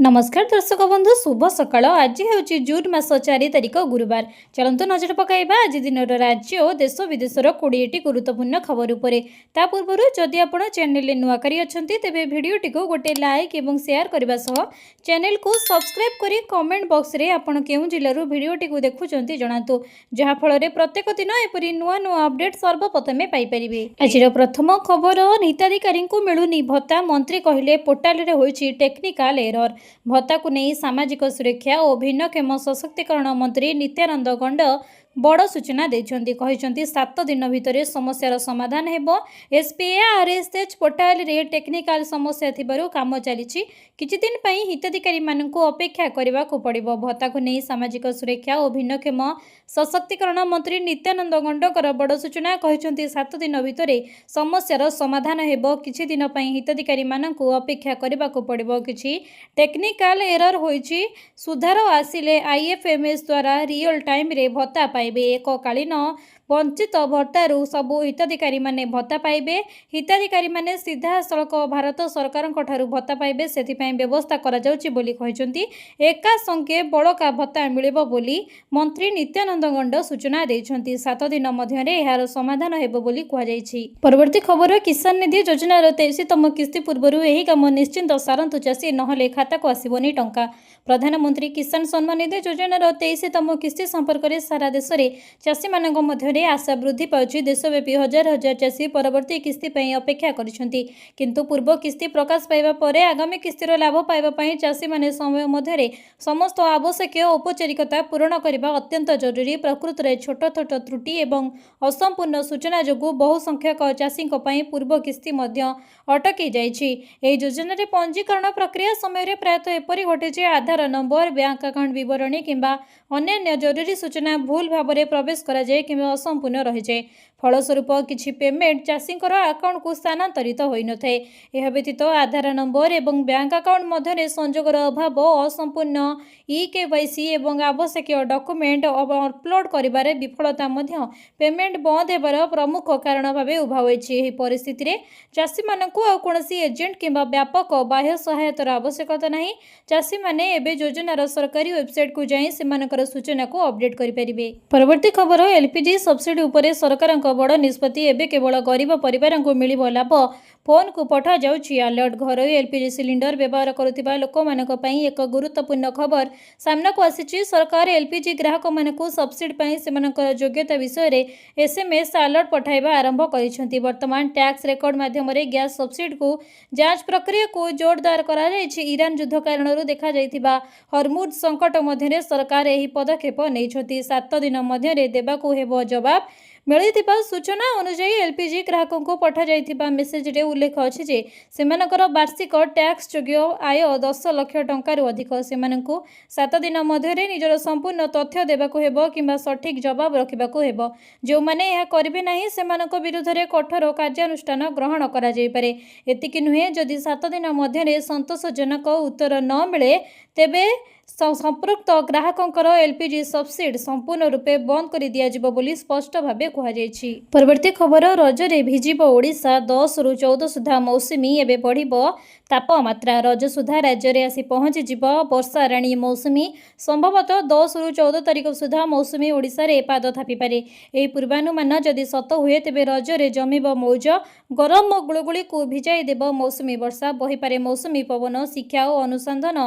नमस्कार दर्शक बंधु शुभ सकाळ। आज हूँ जून मास 4 तारिख गुरुवार। चलतु नजर पकाइबा आज दिन राज्य और देश विदेशर 20टी गुरुत्वपूर्ण खबर उपरे। ता पूर्व जदि आप चैनल नुआकारी अच्छे तेरे भिडटी को गोटे लाइक और शेयर करने सह चैनल को सब्सक्राइब करी कमेंट बॉक्स रे आपण केउ जिल्लारू भिडटी को देखुंत जनातु जहाँफल प्रत्येक दिन एपरी नुआ नुआ अपडेट सर्वप्रथमे पाइपर। आज प्रथम खबर हिताधिकारी को मिलूनी भत्ता। मंत्री कहले पोर्टाल रे होईछि टेक्निकल एरर। भत्ता को नहीं सामाजिक सुरक्षा और भिन्नक्षम सशक्तिकरण मंत्री नित्यानंद गंड बड़ सूचना देछंती। कहिसंती 7 दिन भितर समस्यार समाधान हेबो। एसपीआरएसएच पोर्टाल रे टेक्निकल समस्या थिबारु काम चलीछि। किछि दिन पई हिताधिकारी माननकु अपेक्षा करबा को पड़िबो। भत्ता को नहीं सामाजिक सुरक्षा और भिन्नक्षम सशक्तिकरण मंत्री नित्यानंद गंडकर बड़ सूचना। कहिसंती 7 दिन भितर समस्यार समाधान हेबो। किछि दिन पई हिताधिकारी माननकु अपेक्षा करबा को पड़िबो। किछि टेक्निकल एरर होईछि। सुधार आसिले आईएफएमएस द्वारा रियल टाइम रे भत्ता पाइबे। एककालीन वंचित भत्तारू सबू हिताधिकारी माने भत्ता पाइबे। हिताधिकारी माने सीधा सड़क भारत सरकार भत्ता पाइबे से व्यवस्था करा जाउछि बोली कहिसंती। एका संगे बड़का भत्ता मिलिबो बोली मंत्री नित्यानंद गंड सूचना देइछंती। 7 दिन मध्यरे एहार समाधान हेबो बोली कुहा जाइछि। परवर्ती खबर किसान निधि योजनार 23तम किस्ती पूर्वरु एही काम निश्चिंत सारंतु चाषी नहले खाता को आसीबोनी टंका। प्रधानमंत्री किसान सम्मान निधि योजनार 23तम किस्ती संपर्क में सारा देश में चाषी मानक मध्य आशा वृद्धि पाउछि। देशव्यापी हजार हजार चाषी परवर्ती किस्ती पई अपेक्षा करिसेंती। किंतु पूर्व किस्ती प्रकाश पाइबा परे आगामी किस्तीर लाभ पाइबा पई चाषी माने समय मध्य समस्त आवश्यक औपचारिकता पूरण करने अत्यंत जरूरी। प्रकृत में छोट छोट त्रुटि एवं असंपूर्ण सूचना जोगु बहु संख्यक चाषी पूर्व किस्ती मध्य अटकी जाइछि। एही योजना रे पंजीकरण प्रक्रिया समय प्रायतः एपरि घटे आधार नंबर बैंक अकाउंट विवरणी किंबा अन्य जरूरी सूचना भूल भाव में प्रवेश करा जाए किंबा असंपूर्ण रही जाए। फलस्वरूप किछि पेमेंट चाषींकर अकाउंट को स्थानांतरित होई न थाए। यह व्यतीत आधार नंबर एवं बैंक अकाउंट मध्य संजोगर अभाव असंपूर्ण ईकेवाईसी एवं आवश्यक डॉक्यूमेंट अपलोड करिबारे विफलता मध्य पेमेंट बंद हेबार प्रमुख कारण भावे उभा होइछि। एही परिस्थिति रे चाषी मानकु आ कोनोसी एजेंट किंबा व्यापक बाह्य सहायतार आवश्यकता नहीं। चाषी माने एबे योजनार सरकारी वेबसाइट को जाई सेमानकर सूचना को अपडेट करि परिबे। परवर्ती खबर एलपीजी सब्सिडी उपरे सरकार बड़ निष्पत्ति। एबे केवल गरीब परिवार को मिलिबो लाभ। फोन को पठा जाउछि अलर्ट। घरोई एलपीजी सिलिंडर व्यवहार करुथिबा लोकमानक पई एक गुरुत्वपूर्ण खबर सामना को आसीछि। सरकार एलपीजी ग्राहक मानकु सब्सिडी पई सेमानकर योग्यता विषय रे एसएमएस अलर्ट पठाइबा आरंभ करिसेंती। वर्तमान टैक्स रेकर्ड माध्यम रे गैस सब्सिडी को जांच प्रक्रिया को जोरदार करा जाइछि। ईरान युद्ध कारणरू देखा जाइथिबा हरमुज संकट मध्यरे सरकार एही पदक्षेप नेइछथि। 7 दिन मध्यरे देबाकू हेबो जवाब। मिलिथिबा सूचना अनुसार एलपीजी ग्राहकों को पठा जाइथिबा मेसेज रे उल्लेख अछि जे सेमानकर वार्षिक टैक्स योग्य आय 10 लाख टंकार अधिक। सेमानकु 7 दिन मध्यरे निजर संपूर्ण तथ्य देबाकू हेबो किंबा सठिक जवाब रखिबाकू हेबो। जो माने यह करिबे नाही सेमानक विरुद्ध रे कठोर कार्यानुष्ठान ग्रहण करा जाय पारे। एतिकी नुहे जदि 7 दिन मध्यरे संतोषजनक उत्तर न मिले तेबे संपृक्त ग्राहकंकर एलपीजी सब्सिडी संपूर्ण रूपे बंद कर दिया जिवो बोली स्पष्ट भावे कहा जायछि। परवर्ती खबर रजरे भिजिबो ओडिशा। 10 रु 14 सुधा मौसुमी एबे बढ़िबो तापमात्रा। रज सुधा राज्य में आसी पहुंची जिवो वर्षा राणी मौसुमी। संभवतः 10 रु 14 तारिख सुधा मौसुमी ओडिशा रे पाद थापी पारे। एही पूर्वानुमान जदि सत हुए तेबे रजरे जमिबो मौज। गरम और गुळगुळी को भिजाई देबो मौसुमी वर्षा। बही पारे मौसुमी पवन। शिक्षा और अनुसंधान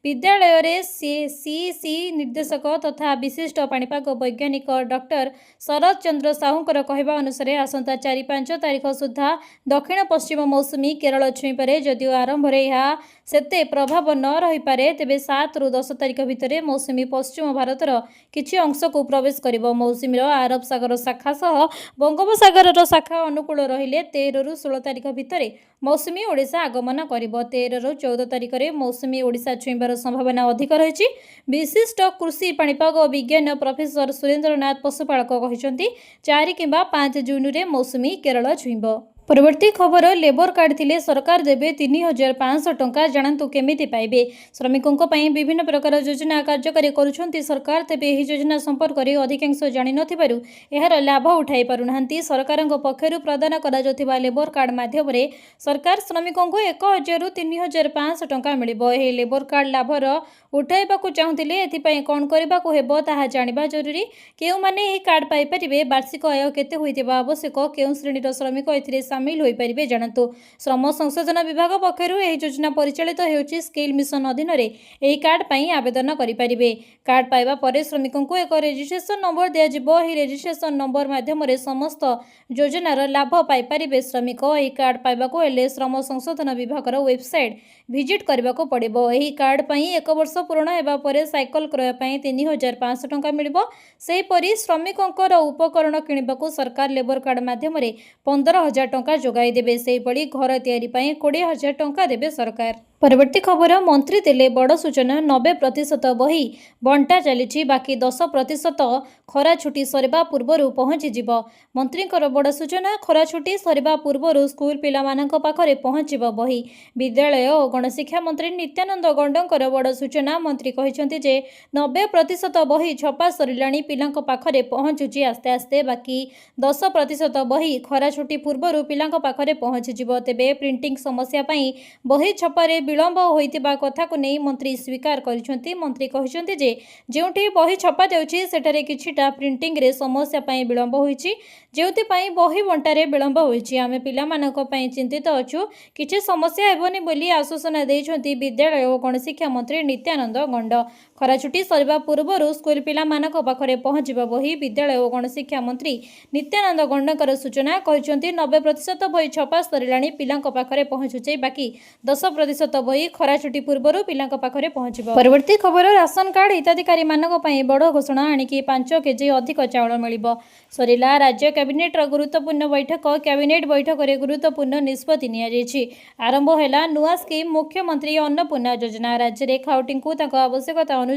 विद्यालय रे सीसी निर्देशक तथा विशिष्ट पाणीपाग वैज्ञानिक डॉक्टर शरद चंद्र साहूंकर कहवा अनुसार आसंता 4-5 तारिख सुधा दक्षिण पश्चिम मौसुमी केरल छुई पारे। जदिओ आरंभ रे यह सेते प्रभाव न रही पारे तेबे 7 रु 10 तारिख भितर मौसुमी पश्चिम भारतर किछि अंश को प्रवेश करिबो। मौसुमीर आरब सागर शाखा सह बंगोपसागर शाखा अनुकूल रहिले 13 रु 16 तारिख भितर मौसुमी ओडिशा आगमन करिबो। 13 रु 14 तारिख रे मौसुमी ओडिशा छुईबार संभावना अधिक रही। विशिष्ट कृषि पाणीपाग विज्ञान प्रोफेसर सुरेंद्रनाथ पशुपालक कहते 4 किंबा 5 जून रे मौसुमी केरल छुईब। परवर्ती खबर लेबर कार्ड थिले सरकार देवे 3500 टंका जानतु केमिति पाइबे। श्रमिकों विभिन्न प्रकार योजना कार्यकारी करुछंती सरकार, तेबे एही योजना संपर्क में अधिकांश जानि नथिबारु एहार लाभ उठाई पारुनाहांती। सरकारक पक्षरु प्रदान करा जाउथिबा लेबर कार्ड माध्यम रे सरकार श्रमिकों 1000 रु 3500 टंका मिलिबो। एही लेबर कार्ड लाभर उठाइबाकु चाहुथिले एथिपई कोन करिबाकु हेबो ताहा जानिबा जरूरी। केउ माने एही कार्ड पाई परिबे, वार्षिक आय केते होइतिबा आवश्यक, केउ श्रेणीर श्रमिक एथिरे सामिल होई परिबे जानतु। श्रम संशोधन विभाग पक्षरु एही योजना परिचालित हेउची स्किल मिशन अधीन रे एही कार्ड पई आवेदन करि परिबे। कार्ड पाइबा परे श्रमिकों एक रजिस्ट्रेशन नंबर दिया जिवो। एही रजिस्ट्रेशन नंबर माध्यम रे समस्त योजनार लाभ पाई परिबे श्रमिक। एही कार्ड पाइबाकु हेले श्रम संशोधन विभागर वेबसाइट विजिट करबाकू पड़िबो। एही कार्ड पई 1 वर्ष पूर्ण हेबा परे साइकल क्रय पई 3500 टंका मिलिबो। सेही परि श्रमिकोंकर उपकरण किनिबाकू सरकार लेबर कार्ड माध्यम रे 15000 टंका जोगाई देबे। सेही परि घर तयारी पई 20000 टंका देबे सरकार। परवर्ती खबर मंत्री देले बड़ सूचना। 90% बही बंटा चली, बाकी 10% खरा छुट्टी सरिबा पूर्वरु पहुंची जिवो। मंत्रीकर बड़ सूचना। खरा छुट्टी सरिबा पूर्वरु स्कूल पिलामानक पाखरे पहुंचिबो बही। विद्यालय और गणशिक्षा मंत्री नित्यानंद गंडकर बड़ सूचना। मंत्री कहिसंती जे 90% बही छपा सरिलाणी, पिलांक पाखरे पहुंचुची आस्ते आस्ते, बाकी 10% बही खरा छुट्टी पूर्वरु पिलांक पाखरे पहुंची जिवो। तेबे प्रिंटिंग समस्या पई बही छपारे विलंब होइतिबा कथा को नहीं मंत्री स्वीकार करिसंती। मंत्री कहिसंती जे जेउठी बही छपा जाउची सेठारे किछिटा प्रिंटिंग रे समस्या पई विलंब होइची, जेउति पई बही बंटारे विलंब होइची। आमे पिलामानक पई चिंतित अछु, किछि समस्या हेबोनी बोली आश्वासन दैछंती विद्यालय और गणशिक्षा मंत्री नित्यानंद गंड। खरा छुट्टी सरिबा पूर्वरु स्कूल पिलामानक पाखरे पहुंचिबा बही विद्यालय और गणशिक्षा मंत्री नित्यानंद गंडकर सूचना। कहिसंती 90% बही छपा सरिलाणी, पिलांक पाखरे पहुंचुचे, बाकी 10% बही खरा छुट्टी पूर्वरु पिलांक पाखरे पहुंचिबो। परवर्ती खबर राशन कार्ड हिताधिकारी मानक पई बड़ घोषणा। आनिकी 5 केजी अधिक चाउल मिलिबो। सरिला राज्य कैबिनेट गुरुत्वपूर्ण बैठक। कैबिनेट बैठक रे गुरुत्वपूर्ण निष्पत्ति निया जायछि। आरंभ हैला नुआ स्कीम मुख्यमंत्री अन्नपूर्णा योजना। राज्य रे खाउटी को ताको आवश्यकता अनुसार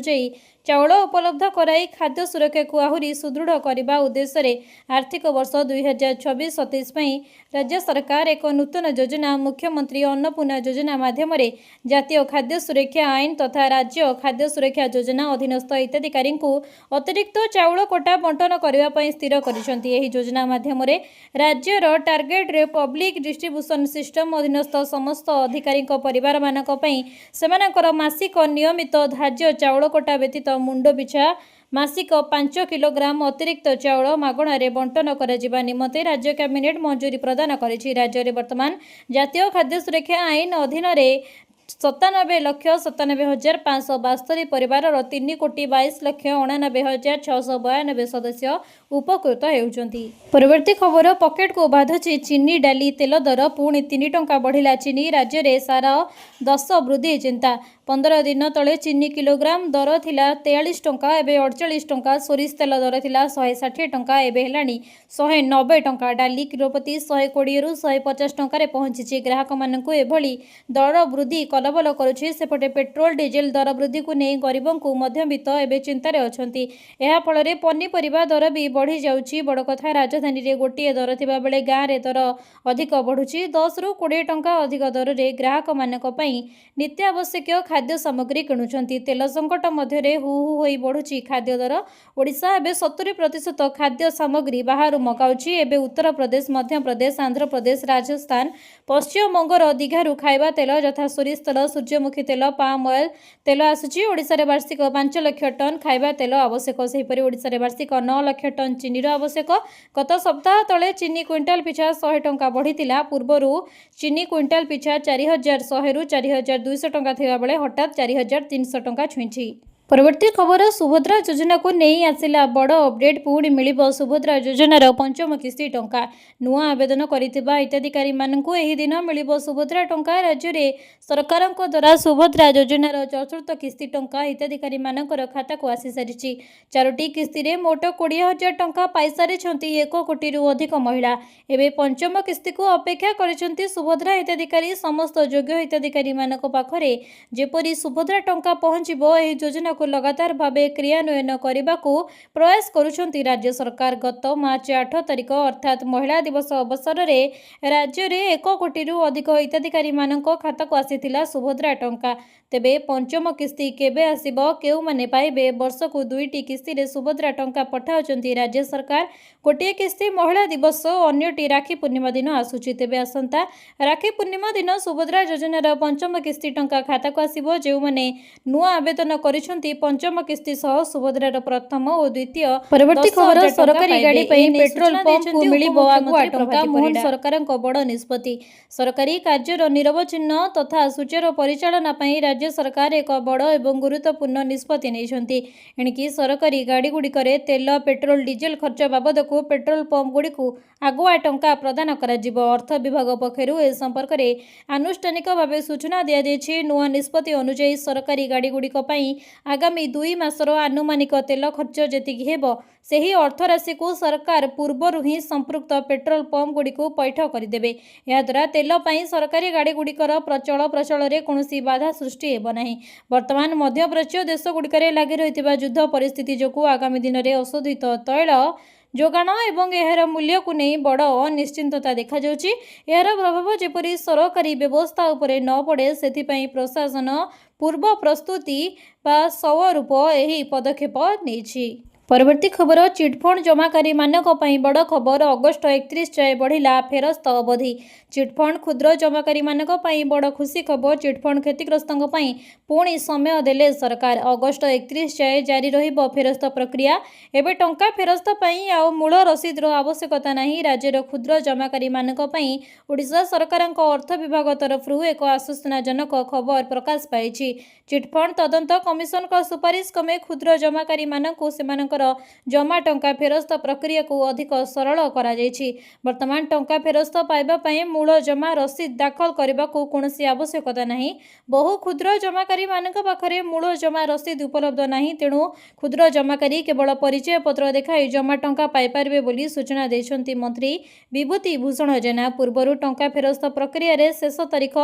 चाउल उपलब्ध कराई खाद्य सुरक्षा को आहुरी सुदृढ़ करने उद्देश्य रे आर्थिक वर्ष 2026-27 पई राज्य सरकार एक नूतन योजना मुख्यमंत्री अन्नपूर्णा योजना माध्यम रे जातीय खाद्य सुरक्षा आईन तथा राज्य खाद्य सुरक्षा योजना अधीनस्थ हिताधिकारी को अतिरिक्त चाउल कोटा बंटन करने पई स्थिर करिसंती। एही योजना माध्यम रे राज्यर टार्गेट रे पब्लिक डिस्ट्रीब्यूशन सिस्टम अधीनस्थ समस्त अधिकारी परिवार मानक पई सेमानकर मासिक नियमित धार्य चाउल कोटा व्यतीत मुंड पिछा मासिक 5 किलोग्राम अतिरिक्त चाउल मागणारे बंटन करा निमंते राज्य कैबिनेट मंजूरी प्रदान करिछि। राज्य रे वर्तमान जातीय खाद्य सुरक्षा आईन अधीन रे 97,97,572 परिवार 3,22,89,692 सदस्य उपकृत हेउचंती। परवर्ती खबर पॉकेट को बाधुची चीनी डाली तेल दर पुणी 3 टंका बढ़िला। चीनी राज्य रे सारा 10 वृद्धि चिंता। 15 दिन तले चीनी किलोग्राम दर थिला 43 टंका, एबे 48 टंका। सोरिष तेल दर थिला 160 टंका, एबे हेलानी 190 टंका। डाली किलो प्रति 120 रु 150 टंका रे पहुंची। ग्राहक मानकु एभली दर वृद्धि कलबल करुछि। सेपटे पेट्रोल डीजेल दर वृद्धि को नहीं गरीबों को मध्यवित्त एवं चिंतार अछंती। एहा फଳରେ पनीपरिबा दर भी बढ़ी जाउछि। बड़ कथा राजधानी रे गोटिए दर थिबा बेले गाँ रे दर अधिक बढ़ुछि। 10 रु 20 टंका अधिक दर रे ग्राहक मानक पई नित्य आवश्यक खाद्य सामग्री किणुछंती। तेल संकट मध्य रे हु हु होई बढ़ुछि खाद्य दर। ओडिशा एबे 70% खाद्य सामग्री बाहर मगाउछि। एबे उत्तर प्रदेश, मध्य प्रदेश, आंध्र प्रदेश, राजस्थान, पश्चिम बंगर दीघारु खाइबा तेल यथा सोरिष तेल, सूर्यमुखी तेल, पाम ऑयल तेल आसुची। ओडिशा रे वार्षिक 5 लाख टन खाइबा तेल आवश्यक। सेहीपरि ओडिशा रे वार्षिक 9 लाख टन चीनी आवश्यक। गत सप्ताह तले चीनी क्विंटाल पिछा 100 टंका बढ़िथिला। पूर्वरु चीनी क्विंटाल पिछा 4100 रु 4200 टंका थिबा बेले हठात 4300 टंका छुईछि। परवर्ती खबर सुभद्रा योजना को नहीं आसिला बड़ अपडेट। पुणी मिलिबो सुभद्रा योजनार पंचम किस्ती टंका। नुआ आवेदन करिथिबा हिताधिकारी मानकु एही दिन मिलिबो सुभद्रा टंका। राज्य रे सरकारक द्वारा सुभद्रा योजनार चतुर्थ किस्ती टंका हिताधिकारी मानकर खाता को आसी सारिछि। 4टी किस्ती रे मोट 20,000 टंका पाई सारिछंती 1 कोटी रु अधिक महिला। एबे पंचम किस्ती को अपेक्षा करिछंती सुभद्रा हिताधिकारी। समस्त योग्य हिताधिकारी मानक पाखरे जेपरि सुभद्रा टंका पहुंचिबो एही योजना को लगातार भावे क्रियान्वयन करने को प्रयास करुछंती राज्य सरकार। गत मार्च 8 तारिख अर्थात महिला दिवस अवसर में राज्य में 1 कोटी अधिक हिताधिकारी मानक खाता को आसीथिला सुभद्रा टंका। तेबे पंचम किस्ती केबे आसीबो, केउ माने पाइबे? वर्ष को 2टी किस्ती रे सुभद्रा टंका पठाउछंती राज्य सरकार। गोटे किस्ती महिला दिवस, अन्यटी राखी पूर्णिमा दिन आसुची। तेबे आसंता राखी पूर्णिमा दिन सुभद्रा योजनार पंचम किस्ती टंका खाता को आसीबो। जेउ माने नुआ आवेदन करिसंती पंचम किस्ती सह सुभद्रार प्रथम और द्वितीय परवर्ती खबर सरकारी गाड़ी पे पेट्रोल पंप को मिलिबो आगुआ टंका। मोहन सरकारक बड़ निष्पत्ति। सरकारी कार्यर निरवच्छिन्न तथा सुचारू परिचालना पई राज्य सरकार एक बड़ एवं गुरुत्वपूर्ण निष्पत्ति नेइछंती। एणिकी सरकारी गाड़ी गुड़िकरे तेल पेट्रोल डीजेल खर्च बाबद को पेट्रोल पंप गुड़िकु आगुआ टंका प्रदान कराजिबो। अर्थ विभाग पक्षरु ए संपर्क में आनुष्ठानिक भाव सूचना दिया जायछि। नुआ निष्पत्ति अनुसार सरकारी गाड़ी गुड़िक पई आगामी 2 मासर आनुमानिक तेल खर्च जेतिकी हेबो सेही अर्थ राशि को सरकार पूर्वरु ही संपृक्त पेट्रोल पंप गुड़िक पैठ करदेबे। याद्वारा तेल पई सरकारी गाड़ी गुड़िकर प्रचल प्रचल रे कोनोसी बाधा सृष्टि हेबो नाही। वर्तमान मध्यप्राच्य देश गुड़िकरे लागि रहितबा युद्ध परिस्थिति जोगु आगामी दिन में अशोधित तैल जोगाण एवं यार मूल्य को नहीं बड़ अनिश्चितता देखा जाउछि। यार प्रभाव जेपरि सरकारी व्यवस्था उपरे न पड़े सेथिपई प्रशासन पूर्व प्रस्तुति बा स्वरूप एही पदक्षेप नेछि। परवर्ती खबर चिटफंड जमाकारी मानक पई बड़ खबर। अगस्ट 31 जाए बढ़िला फेरस्त अवधि। चिटफंड क्षुद्र जमाकारी मानक पई बड़ खुशी खबर। चिटफंड क्षतिग्रस्तों पई पुणी समय देले सरकार। अगस्ट 31 जाए जारी रहिबो फेरस्त प्रक्रिया। एबे टंका फेरस्त पई आ मूल रसीदर आवश्यकता नाही। राज्यर क्षुद्र जमाकारी मानक पई ओडिशा सरकारक अर्थ विभाग तरफरु एक आश्वासनाजनक खबर प्रकाश पाइछि। चिटफंड तदंत कमिशन का सुपारिश क्रमे क्षुद्र जमाकारी मानक सेमानकर जमा टंका फेरस्त प्रक्रिया को अधिक सरल करा जायछि। वर्तमान टंका फेरस्त पाइबा पई मूल जमा रसीद दाखल करबा को कोनोसी आवश्यकता नाही। बहु क्षुद्र जमाकारी मानक पाखरे मूल जमा रसीद उपलब्ध नाही। तेणु क्षुद्र जमाकारी केवल परिचय पत्र देखाई जमा टंका पाई पारबे बोली सूचना दैछंती मंत्री विभूति भूषण जेना। पूर्वरु टंका फेरस्त प्रक्रिया रे शेष तारीख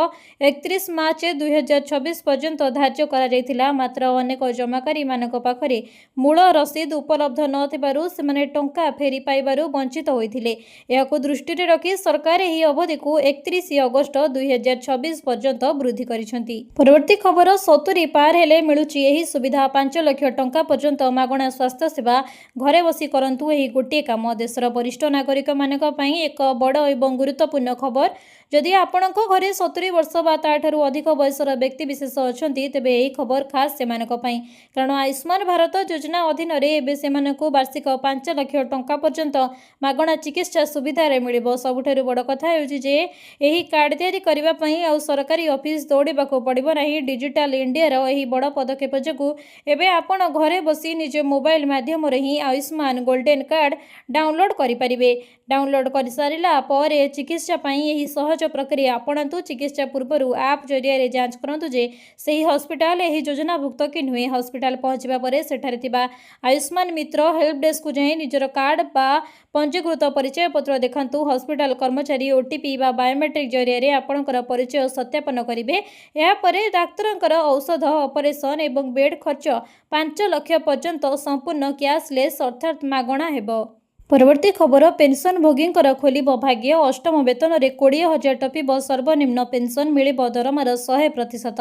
31 मार्च 2026 पर्यंत धार्य करा जायतिला। मात्र अनेक जमाकारी मानक पाखरे मूल रसीद उपलब्ध नथिबारु सेमाने टंका फेरी पाइबारु वंचित होइथिले। एहाको दृष्टि रे रखी सरकार एही अवधि को 31 अगस्ट 2026 पर्यंत वृद्धि करिसंती। परवर्ती खबर 70 पार हेले मिलुची एही सुविधा। 5 लाख टंका पर्यंत मागणा स्वास्थ्य सेवा घरे बसी करंतु एही गोटे काम। देशर वरिष्ठ नागरिक मानक पई एक बड़ एवं गुरुत्वपूर्ण खबर। जदि आपणक घरे 70 वर्ष बा ताठारु अधिक बयसर व्यक्ति विशेष अछंती तेबे एही खबर खास सेमानक पई। कारण आयुष्मान भारत योजना अधीन रे एबे सेमानकु वार्षिक 5 लाख टंका पर्यंत मागणा चिकित्सा सुविधा रे मिलिबो। सबुठारु बड़ कथा हेउची जे एही कार्ड तयारी करिबा पई आ सरकारी ऑफिस दौड़िबाको पड़िबो नाही। डिजिटल इंडिया रो एही बड़ पदक्षेप जोगु एबे आपण घरे बसी निज मोबाइल माध्यम रे ही आयुष्मान गोल्डन कार्ड डाउनलोड करि परिबे। डाउनलोड कर सारिला परे चिकित्सा पई एही सहज प्रक्रिया आपणतु। चिकित्सा पूर्वरु ऐप जरिया रे जांच करंतु जे सही हॉस्पिटल एही योजना भुक्त कि नुहे। हॉस्पिटल पहुंचबा परे सेठारे तिबा आयुष्मान मित्र हेल्प डेस्क को जाई निजर कार्ड बा पंजीकृत परिचय पत्र देखंतु। हॉस्पिटल कर्मचारी ओटीपी बा बायोमेट्रिक जरिया रे आपणकर परिचय सत्यापन करिवे। या परे डाक्तरंकर औषध ऑपरेशन एवं बेड खर्च 5 लाख पर्यंत संपूर्ण कैशलेस अर्थात मागणा हेबो। परवर्ती खबर पेंशन भोगींकर खोलिब भाग्य। अष्टम वेतन रे 20,000 टपिब सर्वनिम्न पेंशन मिलिब दरमार 100%।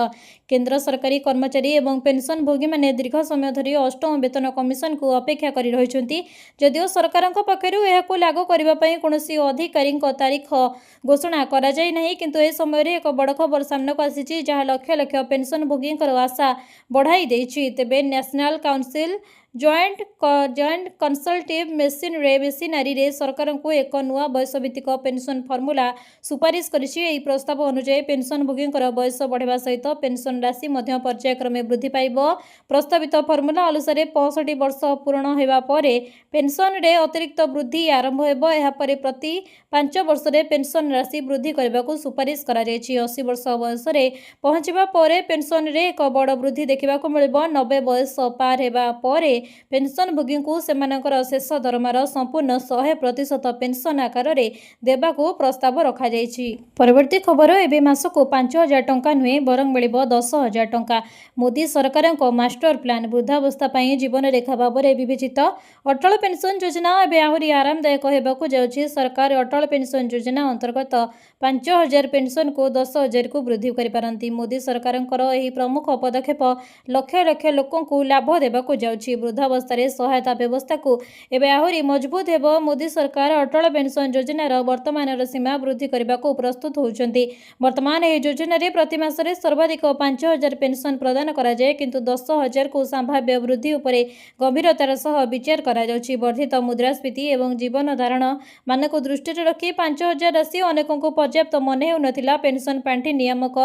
केंद्र सरकारी कर्मचारी एवं पेंशन भोगी माने दीर्घ समय धरी अष्टम वेतन कमिशन को अपेक्षा करि रहिछंती। जदिओ सरकारक पक्षरु एहाको लागू करिबा पई कोनोसी अधिकारीक तारीख घोषणा करा जाय नाही। किंतु ए समय रे एक बड़ खबर सामना को आसीची जहा लक्ष लक्ष पेंशन भोगींकर आशा बढ़ाई देछि। तेबे national council joint consultative machinery रे सरकार को एक नुआ बयस भित्तिक पेंशन फॉर्मूला सुपारिश करिछि। एही प्रस्ताव अनुसार पेंशन भोगींकर बयस बढ़ेबा सहित पेंशन राशि मध्य पर्यायक्रमे वृद्धि पाइबो। प्रस्तावित फॉर्मूला अनुसार 65 वर्ष पूर्ण हेबा परे पेंशन रे अतिरिक्त वृद्धि आरंभ हेबो। एहा परे प्रति 5 वर्ष रे पेंशन राशि वृद्धि करबाकू सुपारिश करा जायछि। 80 वर्ष बयस रे पहुंचबा परे पेंशन रे एक बड़ वृद्धि देखिबाकू मिलिबो। 90 वर्ष पार हेबा परे पेंशनभोगी सेमानकर शेष दरमार संपूर्ण 100% पेंशन आकार में देवाकू प्रस्ताव रखा जायछि। परवर्ती खबर एबे मासको 5,000 टंका नुहे बरं मिलिबो 10,000 टंका। मोदी सरकार मास्टर प्लान वृद्धावस्था पई जीवन रेखा भाव में विवेचित अटल पेंशन योजना एबे आहुरी आरामदायक होबाकू जाउछि। सरकार अटल पेंशन योजना अंतर्गत 5,000 पेंशन को 10,000 को वृद्धि करिपारंती। मोदी सरकारଙ୍କର ଏହି प्रमुख पदक्षेप लक्ष लक्ष लोकंकु लाभ देबाकू जाउछि। वृद्धावस्था सहायता व्यवस्था को एबे आहुरी मजबूत हेबो। मोदी सरकार अटल पेंशन योजनार वर्तमान सीमा वृद्धि करबाकू प्रस्तुत होउछन्ति। वर्तमान ଏହି योजनाରେ प्रति मासरे सर्वाधिक 5,000 पेंशन प्रदान करा जाए, किंतु 10,000 को संभाव्य वृद्धि उपरे गंभीरतार सह विचार करा जाउछि। वर्धित मुद्रास्फीति एवं जीवन धारण मानक दृष्टि रखी 5,000 राशि अनेकଙ୍କୁ पर्याप्त मन हेउनथिला। पेंशन पांठी नियामक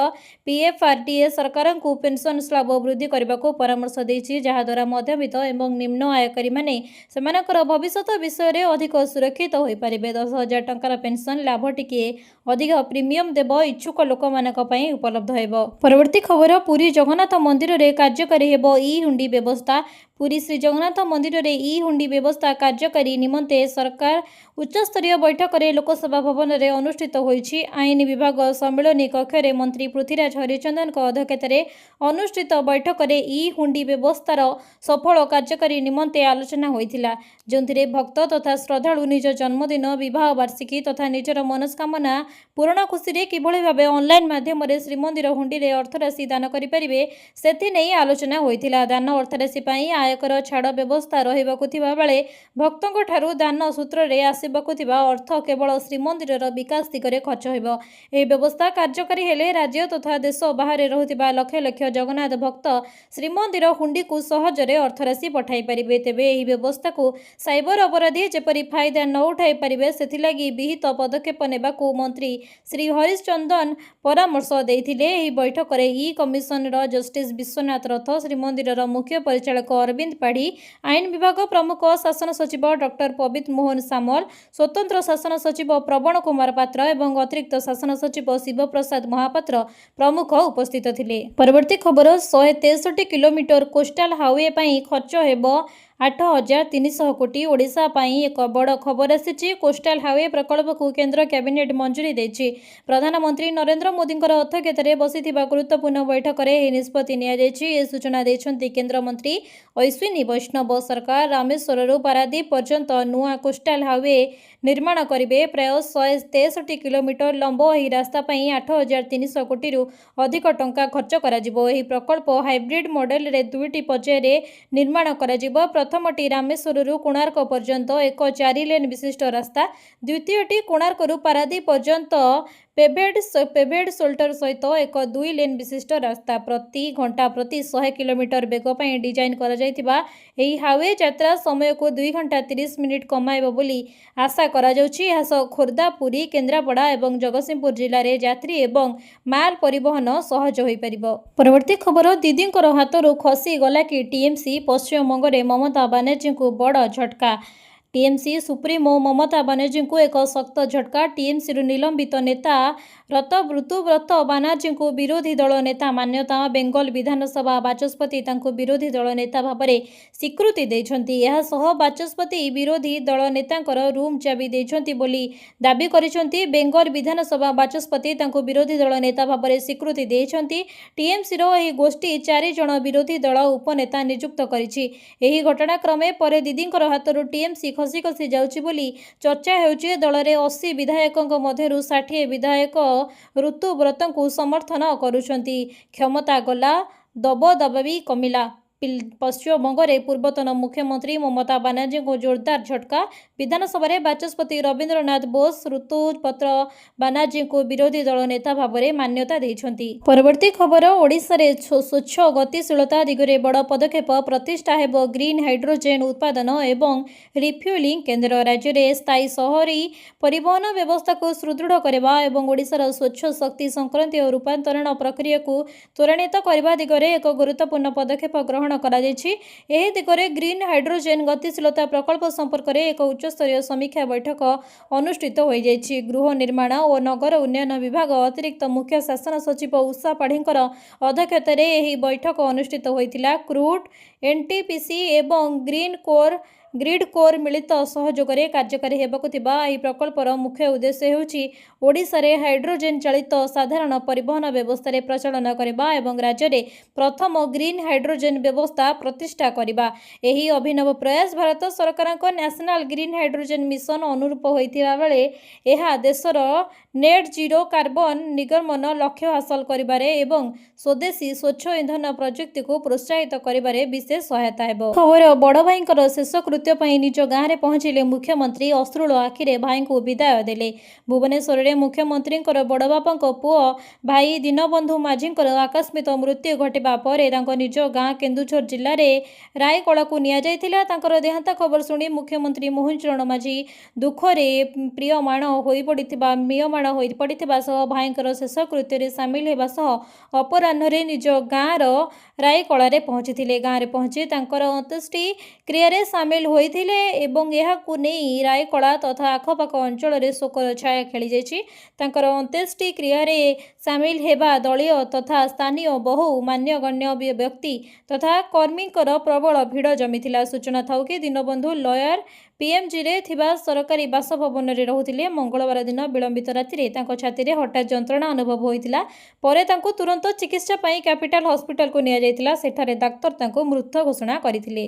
पीएफआरडीए सरकार को पेंशन स्लैब वृद्धि करबाकू परामर्श देछि, जहा द्वारा मध्यवित्त एवं निम्न आयकारी माने सेमानकर भविष्यत विषय रे अधिक सुरक्षित होई पारिबे। 10,000 टंकार पेंशन लाभ टिके अधिक प्रीमियम देव इच्छुक लोक मानक पई उपलब्ध हेबो। परवर्ती खबर पुरी जगन्नाथ मंदिर रे कार्यकारी हेबो ई हुंडी व्यवस्था। पुरी श्री जगन्नाथ मंदिर रे ई हुंडी व्यवस्था कार्यकारी निमंते सरकार उच्चस्तरीय बैठक रे लोकसभा भवन रे अनुष्ठित होईछि। आईन विभाग सम्मेलनी कक्ष रे मंत्री पृथ्वीराज हरिचंदन को अध्यक्षता रे अनुष्ठित बैठक रे ई हुंडी व्यवस्थार सफल कार्यकारी निमंते आलोचना होइथिला, जोंथिरे भक्त तथा श्रद्धालु निज जन्मदिन विवाह वार्षिकी तथा निजर मनस्कामना पूर्ण खुशी रे किभଳି भाबे ऑनलाइन माध्यम रे श्रीमंदिर हुंडी रे अर्थराशि दान करि परिबे सेथि नै आलोचना होइथिला। दान अर्थराशि पई आयकर छाड़ व्यवस्था रहिबाकू थिबा बेले भक्तंक ठारू दान सूत्र रे आसिबाकू थिबा अर्थ केवल श्रीमंदिरर विकास दिगरे खर्च हेबो। एही व्यवस्था कार्यकारी हेले राज्य तथा देश बाहर रहुथिबा लक्ष लक्ष जगन्नाथ भक्त श्रीमंदिर हुंडी को सहजरे अर्थराशि पठाई परिबे। तेबे एही व्यवस्था को साइबर अपराधी जेपरि फायदा न उठाई परिबे सेथिलागी विहित पदक्षेप नेबाकू मंत्री श्री हरिचंदन परामर्श देइथिले। एही बैठक रे ई कमिशनर जस्टिस विश्वनाथ रथ, श्रीमंदिरर मुख्य परिचालक अरविंद पाढ़ी, आईन विभाग प्रमुख शासन सचिव डॉक्टर पवित्र मोहन सामल, स्वतंत्र शासन सचिव प्रवण कुमार पात्र एवं अतिरिक्त शासन सचिव शिव प्रसाद महापात्र प्रमुख उपस्थित थिले। परवर्ती खबर 163 किलोमीटर कोस्टाल हाईवे पई खर्च हेबो 8,300 कोटी। ओडिशा पई एक बड़ खबर आसी। कोस्टाल हाईवे प्रकल्प को केंद्र कैबिनेट मंजूरी देछि। प्रधानमंत्री नरेंद्र मोदी अध्यक्षतार बसिथिबा गुरुत्वपूर्ण बैठक में निष्पत्ति निया जायछि। ए सूचना दैछन्ति केंद्र मंत्री अश्विनी वैष्णव। सरकार रामेश्वर पारादीप पर्यंत नुआ कोस्टाल हाईवे निर्माण करिवे। प्राय 163 किलोमीटर लंब एही रास्ता पई 8,300 कोटी अधिक टंका खर्च कराजिबो। एही प्रकल्प हाइब्रिड मॉडल रे दुईटी पर्याय निर्माण कराजिबो। प्रथमटी रामेश्वरରୁ कोणार्क पर्यंत एक 4 लेन विशिष्ट रास्ता, द्वितीयटी कोणार्कରୁ पारादीप पर्यंत पेभेड शोल्डर सहित एक 2 लेन विशिष्ट रास्ता। प्रति घंटा प्रति 100 किलोमीटर बेग पर डिजाइन करा जायतिबा एही हाईवे यात्रा समय को 2 घंटा 30 मिनिट कमाइबो बोली आशा करा जाउछि। एहा सह खोर्धा, पुरी, केन्द्रापड़ा एवं जगतसिंहपुर जिल्ला रे यात्री एवं माल परिवहन सहज होई परिबो। परवर्ती खबर दीदींकर हाथरू खसी गला कि टीएमसी। पश्चिमबंग रे ममता बनर्जी को बड़ झटका। टीएमसी सुप्रीमो ममता बनर्जी को एक शक्त झटका। टीएमसी निलंबित नेता ऋतुव्रत बनर्जी को विरोधी दल नेता मान्यता। बेंगल विधानसभा बाचस्पति तांको विरोधी दल नेता भाव में स्वीकृति देछन्ति। एहा सह बाचस्पति विरोधी दल नेतांकर रूम चाबी देछन्ति बोली दाबी करिसन्ति। बेंगल विधानसभा बाचस्पति तांको विरोधी दल नेता भाव में स्वीकृति देछन्ति। टीएमसी रो एही गोष्ठी 4 जण विरोधी दल उपनेता नियुक्त करिछि। एही घटनाक्रमे परे दीदींकर हाथरू टीएमसी खसी खसी जाउछि बोली चर्चा हेउछि। दल रे 80 विधायकଙ୍କ मध्यरु 60 विधायक ऋतुव्रतଙ୍କୁ समर्थन करुछन्ति। क्षमता गला, दबदबा कमिला। पश्चिमबंग रे पूर्वतन मुख्यमंत्री ममता बनर्जी को जोरदार झटका। विधानसभा रे बाचस्पति रविंद्रनाथ बोस ऋतुव्रत बनर्जी को विरोधी दल नेता भाव में मान्यता देछन्ति। परवर्ती खबर ओडिशा रे स्वच्छ गतिशीलता दिगरे बड़ पदक्षेप। प्रतिष्ठा हेबो ग्रीन हाइड्रोजेन उत्पादन एवं रिफ्यूलिंग केन्द्र। राज्य रे स्थायी शहरी परिवहन व्यवस्था को सुदृढ़ करबा एवं ओडिशार स्वच्छ शक्ति संक्रांतीय रूपांतरण प्रक्रिया को त्वरान्वित करबा दिगरे एक गुरुत्वपूर्ण पदक्षेप ग्रहण ନିର୍ମାण କରାଯାଇଛି। ଏହି ଦିଗରେ ଗ୍ରୀନ୍ ହାଇଡ୍ରୋଜେନ୍ ଗତିଶୀଳତା ପ୍ରକଳ୍ପ ସମ୍ପର୍କରେ ଏକ ଉଚ୍ଚସ୍ତରୀୟ ସମୀକ୍ଷା ବୈଠକ ଅନୁଷ୍ଠିତ ହୋଇଯାଇଛି। ଗୃହ ନିର୍ମାଣ ଓ ନଗର ଉନ୍ନୟନ ବିଭାଗ ଅତିରିକ୍ତ ମୁଖ୍ୟ ଶାସନ ସଚିବ ଉଷା ପାଢ଼ୀଙ୍କର ଅଧ୍ୟକ୍ଷତାରେ ଏହି ବୈଠକ ଅନୁଷ୍ଠିତ ହୋଇଥିଲା। କ୍ରୁଡ୍, ଏନ୍ଟିପିସି ଏବଂ ଗ୍ରିଡ୍ କୋର୍ ମିଳିତ ସହଯୋଗରେ କାର୍ଯ୍ୟକାରୀ ହେବାକୁ ଥିବା ଏହି ପ୍ରକଳ୍ପର ମୁଖ୍ୟ ଉଦ୍ଦେଶ୍ୟ ହେଉଛି ଓଡ଼ିଶାରେ ହାଇଡ୍ରୋଜେନ୍ ଚାଳିତ ସାଧାରଣ ପରିବହନ ବ୍ୟବସ୍ଥାରେ ପ୍ରଚଳନ କରିବା ଏବଂ ରାଜ୍ୟରେ ପ୍ରଥମ ଗ୍ରୀନ୍ ହାଇଡ୍ରୋଜେନ୍ ବ୍ୟବସ୍ଥା ପ୍ରତିଷ୍ଠା କରିବା। ଏହି ଅଭିନବ ପ୍ରୟାସ ଭାରତ ସରକାରଙ୍କ ନ୍ୟାସନାଲ୍ ଗ୍ରୀନ୍ ହାଇଡ୍ରୋଜେନ୍ ମିଶନ ଅନୁରୂପ ହୋଇଥିବା ବେଳେ ଏହା ଦେଶର ନେଟ୍ ଜିରୋ କାର୍ବନ ନିର୍ଗମନ ଲକ୍ଷ୍ୟ ହାସଲ କରିବାରେ ଏବଂ ସ୍ୱଦେଶୀ ସ୍ୱଚ୍ଛ ଇନ୍ଧନ ପ୍ରଯୁକ୍ତିକୁ ପ୍ରୋତ୍ସାହିତ କରିବାରେ ବିଶେଷ ସହାୟତା ହେବ। ଖବର ବଡ଼ ଭାଇଙ୍କର ଶେଷକୃତ୍ୟ ପାଇଁ ନିଜ ଗାଁରେ ପହଞ୍ଚିଲେ ମୁଖ୍ୟମନ୍ତ୍ରୀ। ଅଶ୍ରୁଳ ଆଖିରେ ଭାଇଙ୍କୁ ବିଦାୟ ଦେଲେ। ଭୁବନେଶ୍ୱରରେ ମୁଖ୍ୟମନ୍ତ୍ରୀଙ୍କର ବଡ଼ବାପାଙ୍କ ପୁଅ ଭାଇ ଦୀନବନ୍ଧୁ ମାଝୀଙ୍କର ଆକସ୍ମିକ ମୃତ୍ୟୁ ଘଟିବା ପରେ ତାଙ୍କ ନିଜ ଗାଁ କେନ୍ଦୁଝର ଜିଲ୍ଲାରେ ରାୟକଳାକୁ ନିଆଯାଇଥିଲା। ତାଙ୍କର ଦେହାନ୍ତ ଖବର ଶୁଣି ମୁଖ୍ୟମନ୍ତ୍ରୀ ମୋହନ ଚରଣ ମାଝୀ ଦୁଃଖରେ ମ୍ରିୟମାଣ ହୋଇପଡ଼ିଥିବା ସହ ଭାଇଙ୍କର ଶେଷକୃତ୍ୟରେ ସାମିଲ ହେବା ସହ ଅପରାହ୍ନରେ ନିଜ ଗାଁର ରାୟକଳାରେ ପହଞ୍ଚିଥିଲେ। ଗାଁରେ ପହଞ୍ଚି ତାଙ୍କର ଅନ୍ତ୍ୟେଷ୍ଟି କ୍ରିୟାରେ ସାମିଲ ହୋଇଥିଲେ ଏବଂ ଏହାକୁ ନେଇ ରାୟକଳା ତଥା ଆଖପାଖ ଅଞ୍ଚଳରେ ଶୋକର ଛାୟା ଖେଳିଯାଇଛି। ତାଙ୍କର ଅନ୍ତ୍ୟେଷ୍ଟି କ୍ରିୟାରେ ସାମିଲ ହେବା ଦଳୀୟ ତଥା ସ୍ଥାନୀୟ ବହୁ ମାନ୍ୟଗଣ୍ୟ ବ୍ୟକ୍ତି ତଥା କର୍ମୀଙ୍କର ପ୍ରବଳ ଭିଡ଼ ଜମିଥିଲା। ସୂଚନା ଥାଉକି ଦୀନବନ୍ଧୁ ଲୟର ପିଏମ୍ଜିରେ ଥିବା ସରକାରୀ ବାସଭବନରେ ରହୁଥିଲେ। ମଙ୍ଗଳବାର ଦିନ ବିଳମ୍ବିତ ରାତିରେ ତାଙ୍କ ଛାତିରେ ହଠାତ୍ ଯନ୍ତ୍ରଣା ଅନୁଭବ ହୋଇଥିଲା। ପରେ ତାଙ୍କୁ ତୁରନ୍ତ ଚିକିତ୍ସା ପାଇଁ କ୍ୟାପିଟାଲ ହସ୍ପିଟାଲକୁ ନିଆଯାଇଥିଲା। ସେଠାରେ ଡାକ୍ତର ତାଙ୍କୁ ମୃତ ଘୋଷଣା କରିଥିଲେ।